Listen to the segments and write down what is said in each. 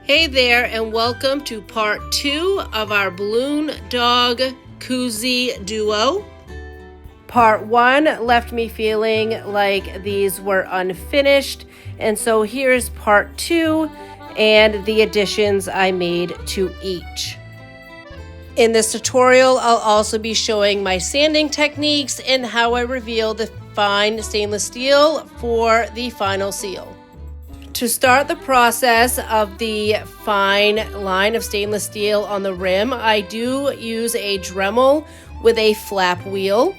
Hey there, and welcome to part 2 of our balloon dog Koozie duo. Part 1 left me feeling like these were unfinished, and so here's part 2 and the additions I made to each. In this tutorial, I'll also be showing my sanding techniques and how I reveal the fine stainless steel for the final seal. To start the process of the fine line of stainless steel on the rim, I do use a Dremel with a flap wheel.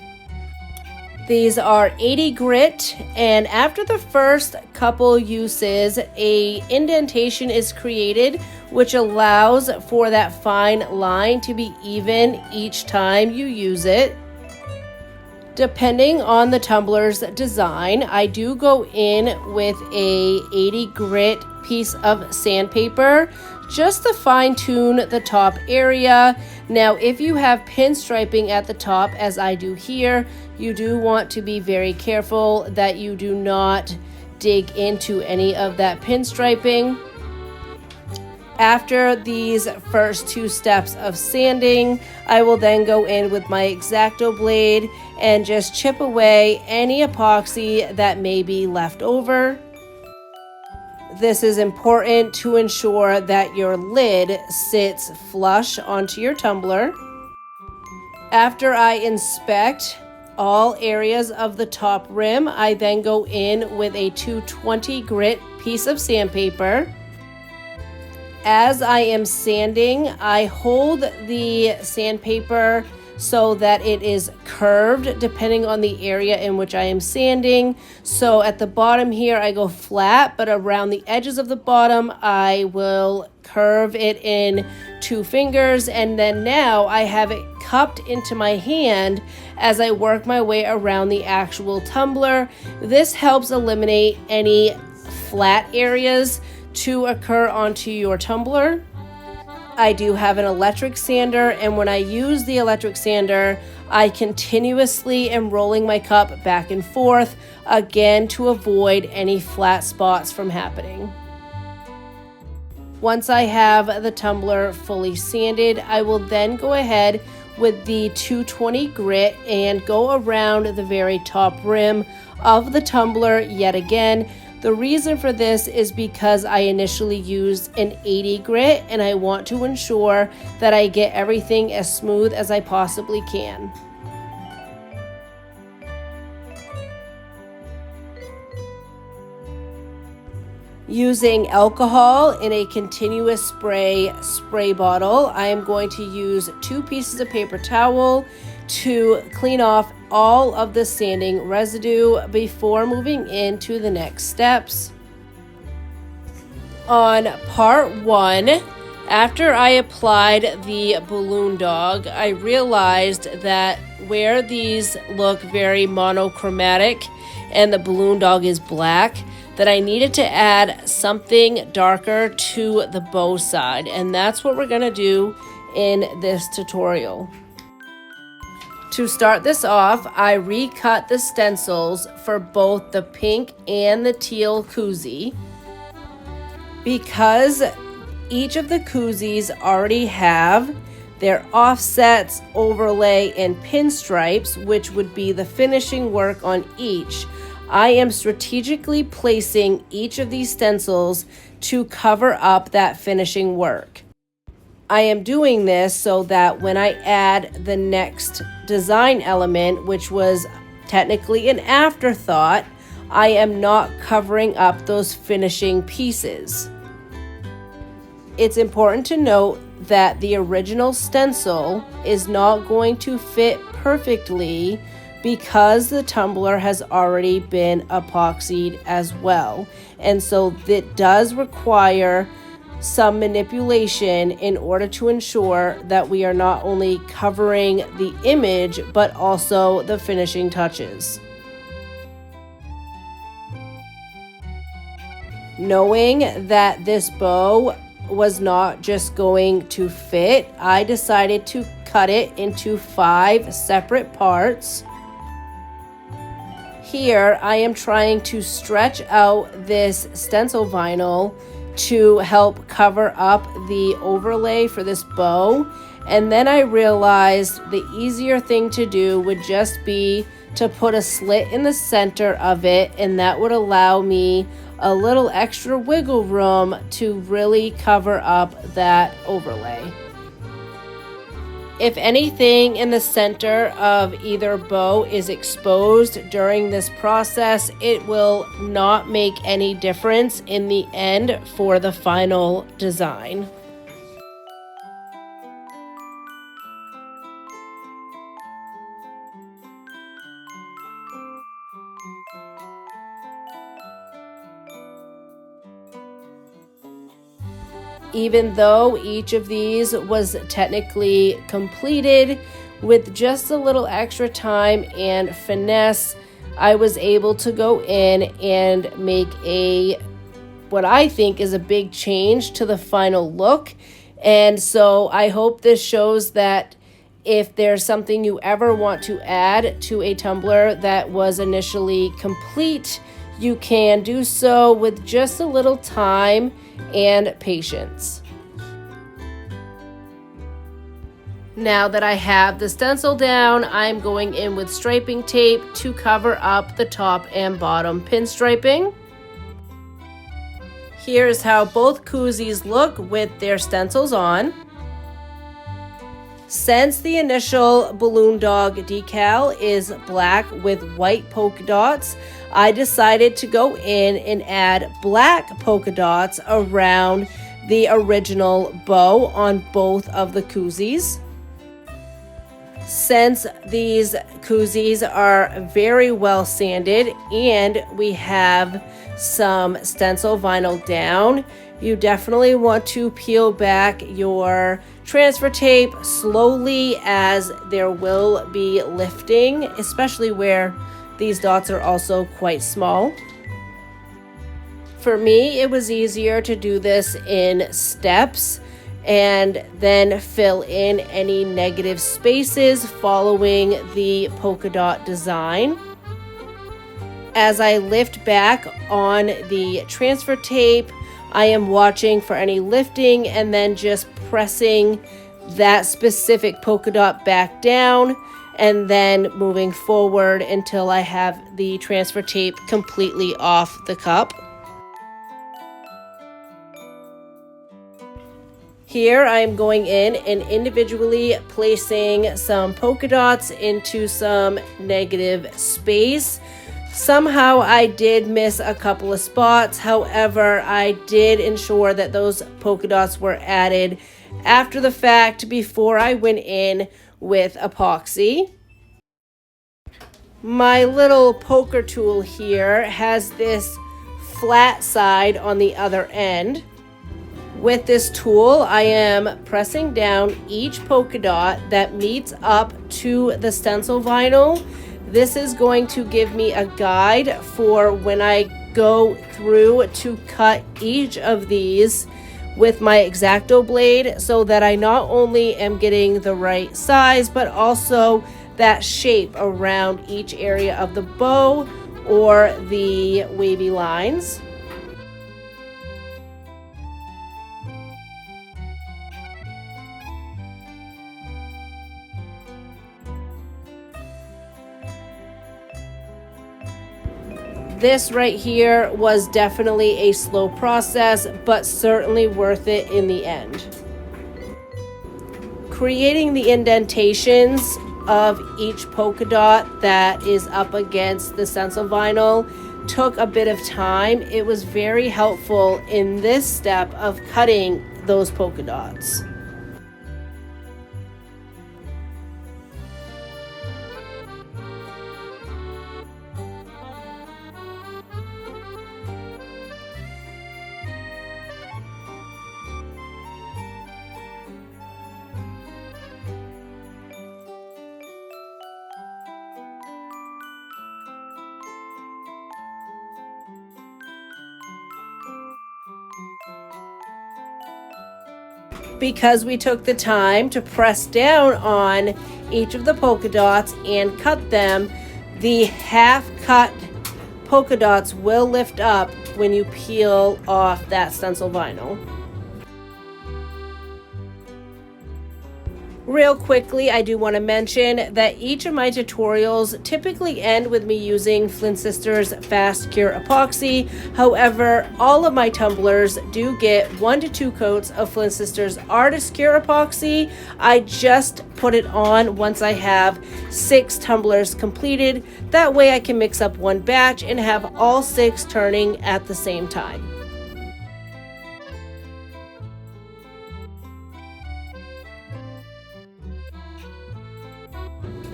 These are 80 grit, and after the first couple uses, a indentation is created which allows for that fine line to be even each time you use it. Depending on the tumbler's design, I do go in with a 80 grit piece of sandpaper just to fine tune the top area. Now, if you have pinstriping at the top, as I do here, you do want to be very careful that you do not dig into any of that pinstriping. After these first 2 steps of sanding, I will then go in with my X-Acto blade and just chip away any epoxy that may be left over. This is important to ensure that your lid sits flush onto your tumbler. After I inspect all areas of the top rim, I then go in with a 220 grit piece of sandpaper. As I am sanding, I hold the sandpaper so that it is curved depending on the area in which I am sanding. So at the bottom here, I go flat, but around the edges of the bottom, I will curve it in 2 fingers. And then now I have it cupped into my hand as I work my way around the actual tumbler. This helps eliminate any flat areas to occur onto your tumbler. I do have an electric sander, and when I use the electric sander, I continuously am rolling my cup back and forth, again to avoid any flat spots from happening. Once I have the tumbler fully sanded, I will then go ahead with the 220 grit and go around the very top rim of the tumbler yet again. The reason for this is because I initially used an 80 grit, and I want to ensure that I get everything as smooth as I possibly can. Using alcohol in a continuous spray bottle, I am going to use 2 pieces of paper towel to clean off all of the sanding residue before moving into the next steps. On part 1, after I applied the balloon dog, I realized that where these look very monochromatic and the balloon dog is black, that I needed to add something darker to the bow side, and that's what we're gonna do in this tutorial. To start this off, I recut the stencils for both the pink and the teal Koozie. Because each of the Koozies already have their offsets, overlay, and pinstripes, which would be the finishing work on each, I am strategically placing each of these stencils to cover up that finishing work. I am doing this so that when I add the next design element, which was technically an afterthought, I am not covering up those finishing pieces. It's important to note that the original stencil is not going to fit perfectly because the tumbler has already been epoxied as well. And so it does require some manipulation in order to ensure that we are not only covering the image but also the finishing touches. Knowing that this bow was not just going to fit, I decided to cut it into 5 separate parts. Here I am trying to stretch out this stencil vinyl to help cover up the overlay for this bow. And then I realized the easier thing to do would just be to put a slit in the center of it, and that would allow me a little extra wiggle room to really cover up that overlay. If anything in the center of either bow is exposed during this process, it will not make any difference in the end for the final design. Even though each of these was technically completed, with just a little extra time and finesse, I was able to go in and make what I think is a big change to the final look. And so I hope this shows that if there's something you ever want to add to a tumbler that was initially complete, you can do so with just a little time and patience. Now that I have the stencil down, I'm going in with striping tape to cover up the top and bottom pinstriping. Here's how both koozies look with their stencils on. Since the initial balloon dog decal is black with white polka dots, I decided to go in and add black polka dots around the original bow on both of the koozies. Since these koozies are very well sanded and we have some stencil vinyl down, you definitely want to peel back your transfer tape slowly, as there will be lifting, especially where these dots are also quite small. For me, it was easier to do this in steps and then fill in any negative spaces following the polka dot design. As I lift back on the transfer tape, I am watching for any lifting and then just pressing that specific polka dot back down, and then moving forward until I have the transfer tape completely off the cup. Here I am going in and individually placing some polka dots into some negative space. Somehow I did miss a couple of spots. However, I did ensure that those polka dots were added after the fact before I went in with epoxy. My little poker tool here has this flat side on the other end. With this tool, I am pressing down each polka dot that meets up to the stencil vinyl. This is going to give me a guide for when I go through to cut each of these with my X-Acto blade, so that I not only am getting the right size, but also that shape around each area of the bow or the wavy lines. This right here was definitely a slow process, but certainly worth it in the end. Creating the indentations of each polka dot that is up against the stencil vinyl took a bit of time. It was very helpful in this step of cutting those polka dots. Because we took the time to press down on each of the polka dots and cut them, the half cut polka dots will lift up when you peel off that stencil vinyl. Real quickly, I do want to mention that each of my tutorials typically end with me using Flynn Sisters Fast Cure Epoxy. However, all of my tumblers do get 1 to 2 coats of Flynn Sisters Artist Cure Epoxy. I just put it on once I have 6 tumblers completed. That way I can mix up one batch and have all 6 turning at the same time.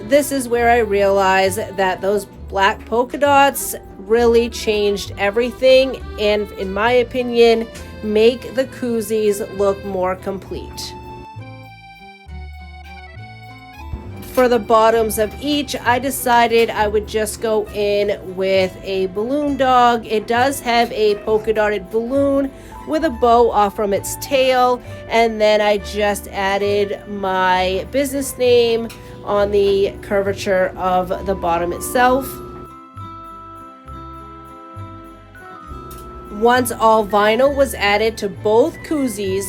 This is where I realized that those black polka dots really changed everything and, in my opinion, make the koozies look more complete. For the bottoms of each, I decided I would just go in with a balloon dog. It does have a polka dotted balloon with a bow off from its tail, and then I just added my business name on the curvature of the bottom itself. Once all vinyl was added to both koozies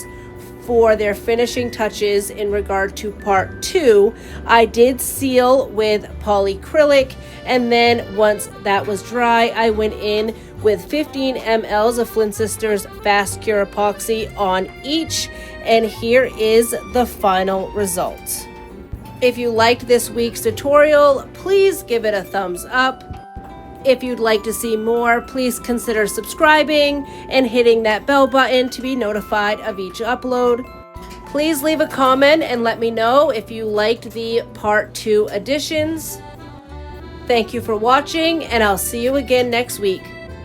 for their finishing touches in regard to part 2, I did seal with polyacrylic, and then once that was dry, I went in with 15 ml of Flynn Sisters Fast Cure Epoxy on each, and here is the final result. If you liked this week's tutorial, please give it a thumbs up. If you'd like to see more, please consider subscribing and hitting that bell button to be notified of each upload. Please leave a comment and let me know if you liked the part 2 additions. Thank you for watching, and I'll see you again next week.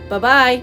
Bye-bye.